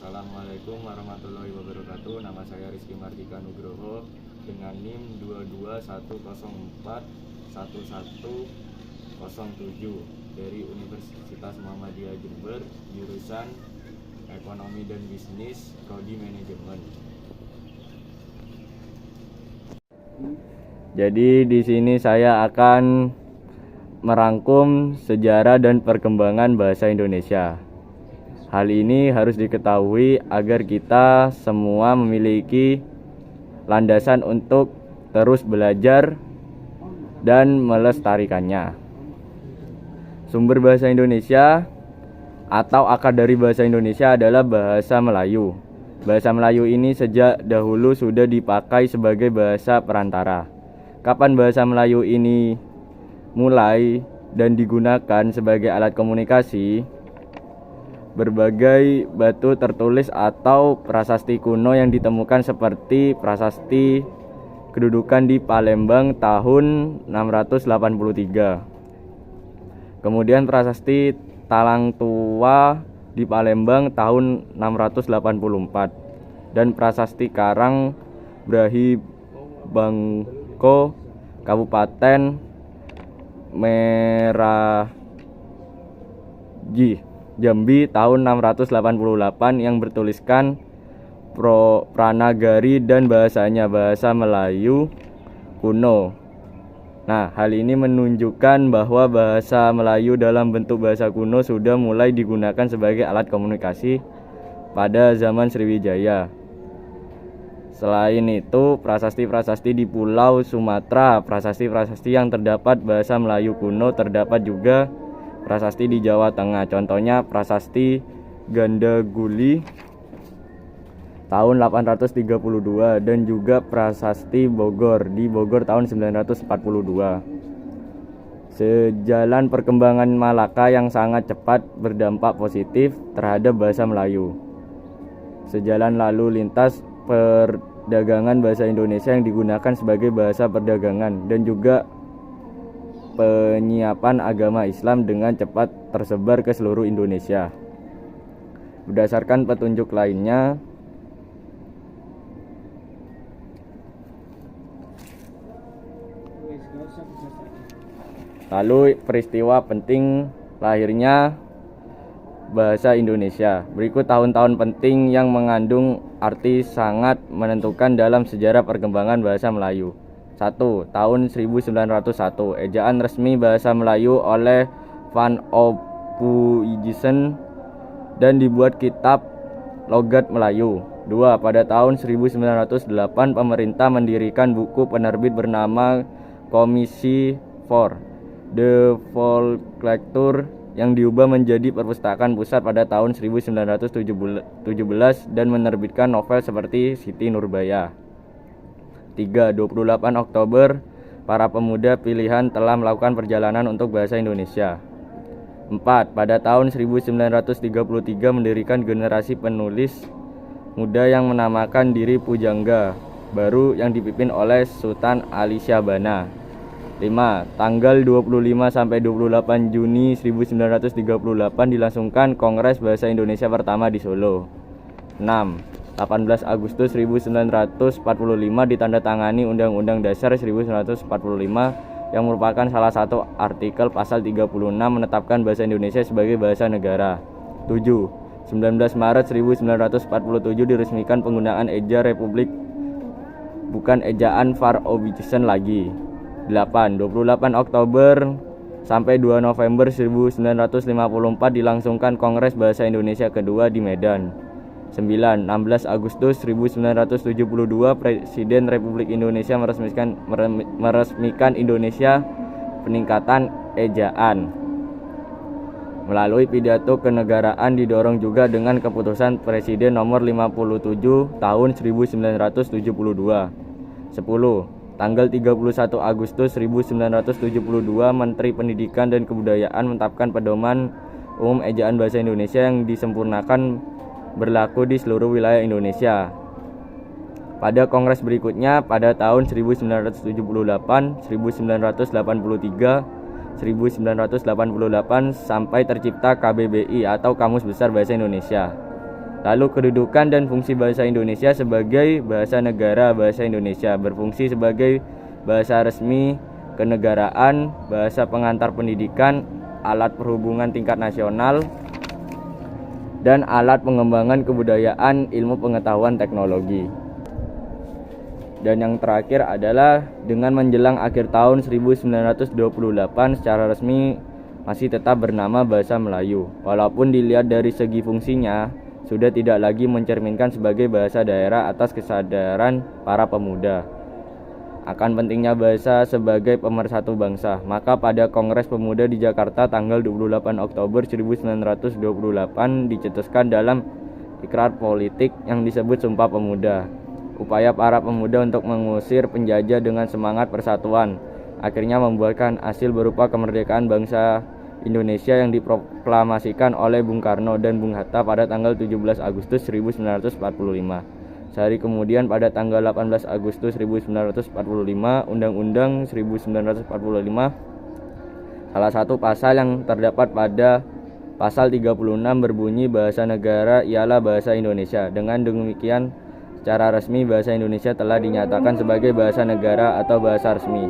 Assalamualaikum warahmatullahi wabarakatuh. Nama saya Rizky Mardika Nugroho dengan NIM 221041107 dari Universitas Muhammadiyah Jember, jurusan Ekonomi dan Bisnis, Prodi Manajemen. Jadi di sini saya akan merangkum sejarah dan perkembangan bahasa Indonesia. Hal ini harus diketahui agar kita semua memiliki landasan untuk terus belajar dan melestarikannya. Sumber bahasa Indonesia atau akar dari bahasa Indonesia adalah bahasa Melayu. Bahasa Melayu ini sejak dahulu sudah dipakai sebagai bahasa perantara. Kapan bahasa Melayu ini mulai dan digunakan sebagai alat komunikasi? Berbagai batu tertulis atau prasasti kuno yang ditemukan seperti prasasti kedudukan di Palembang tahun 683. Kemudian prasasti Talang Tua di Palembang tahun 684 dan prasasti Karang Brahi Bangko Kabupaten Meragi Jambi tahun 688 yang bertuliskan Pranagari dan bahasanya bahasa Melayu kuno. Nah, hal ini menunjukkan bahwa bahasa Melayu dalam bentuk bahasa kuno sudah mulai digunakan sebagai alat komunikasi pada zaman Sriwijaya. Selain itu, prasasti-prasasti di Pulau Sumatera, prasasti-prasasti yang terdapat bahasa Melayu kuno terdapat juga prasasti di Jawa Tengah, contohnya prasasti Gandaguli tahun 832 dan juga prasasti Bogor di Bogor tahun 942. Sejalan perkembangan Malaka yang sangat cepat berdampak positif terhadap bahasa Melayu. Sejalan lalu lintas perdagangan bahasa Indonesia yang digunakan sebagai bahasa perdagangan dan juga penyiapan agama Islam dengan cepat tersebar ke seluruh Indonesia. Berdasarkan petunjuk lainnya, lalu peristiwa penting lahirnya bahasa Indonesia. Berikut tahun-tahun penting yang mengandung arti sangat menentukan dalam sejarah perkembangan bahasa Melayu. 1. Tahun 1901, ejaan resmi bahasa Melayu oleh Van Ophuijsen dan dibuat kitab Logat Melayu. 2. Pada tahun 1908, pemerintah mendirikan buku penerbit bernama Komisi for the Folklore yang diubah menjadi Perpustakaan Pusat pada tahun 1917 dan menerbitkan novel seperti Siti Nurbaya. 3. 28 Oktober, para pemuda pilihan telah melakukan perjalanan untuk bahasa Indonesia. 4. Pada tahun 1933 mendirikan generasi penulis muda yang menamakan diri Pujangga baru yang dipimpin oleh Sultan Ali Syahbana. 5. Tanggal 25 sampai 28 Juni 1938 dilangsungkan Kongres Bahasa Indonesia pertama di Solo. 6. 18 Agustus 1945 ditandatangani Undang-Undang Dasar 1945 yang merupakan salah satu artikel pasal 36 menetapkan bahasa Indonesia sebagai bahasa negara. 7. 19 Maret 1947 diresmikan penggunaan eja Republik bukan ejaan Van Ophuijsen lagi. 8. 28 Oktober sampai 2 November 1954 dilangsungkan Kongres Bahasa Indonesia kedua di Medan. 9. 16 Agustus 1972 Presiden Republik Indonesia meresmikan Indonesia peningkatan ejaan. Melalui pidato kenegaraan didorong juga dengan keputusan Presiden nomor 57 tahun 1972. 10. Tanggal 31 Agustus 1972 Menteri Pendidikan dan Kebudayaan menetapkan pedoman umum ejaan bahasa Indonesia yang disempurnakan berlaku di seluruh wilayah Indonesia. Pada kongres berikutnya pada tahun 1978, 1983, 1988 sampai tercipta KBBI atau Kamus Besar Bahasa Indonesia. Lalu kedudukan dan fungsi bahasa Indonesia sebagai bahasa negara. Bahasa Indonesia berfungsi sebagai bahasa resmi kenegaraan, bahasa pengantar pendidikan, alat perhubungan tingkat nasional, dan alat pengembangan kebudayaan, ilmu pengetahuan, teknologi. Dan yang terakhir adalah dengan menjelang akhir tahun 1928 secara resmi masih tetap bernama Bahasa Melayu. Walaupun dilihat dari segi fungsinya sudah tidak lagi mencerminkan sebagai bahasa daerah atas kesadaran para pemuda akan pentingnya bahasa sebagai pemersatu bangsa. Maka pada Kongres Pemuda di Jakarta tanggal 28 Oktober 1928 dicetuskan dalam ikrar politik yang disebut Sumpah Pemuda. Upaya para pemuda untuk mengusir penjajah dengan semangat persatuan akhirnya membuahkan hasil berupa kemerdekaan bangsa Indonesia yang diproklamasikan oleh Bung Karno dan Bung Hatta pada tanggal 17 Agustus 1945. Sehari kemudian pada tanggal 18 Agustus 1945, Undang-Undang 1945 salah satu pasal yang terdapat pada pasal 36 berbunyi bahasa negara ialah bahasa Indonesia. Dengan demikian secara resmi bahasa Indonesia telah dinyatakan sebagai bahasa negara atau bahasa resmi.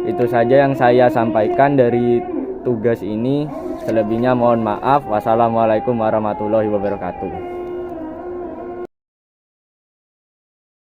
Itu saja yang saya sampaikan dari tugas ini. Selebihnya mohon maaf. Wassalamualaikum warahmatullahi wabarakatuh.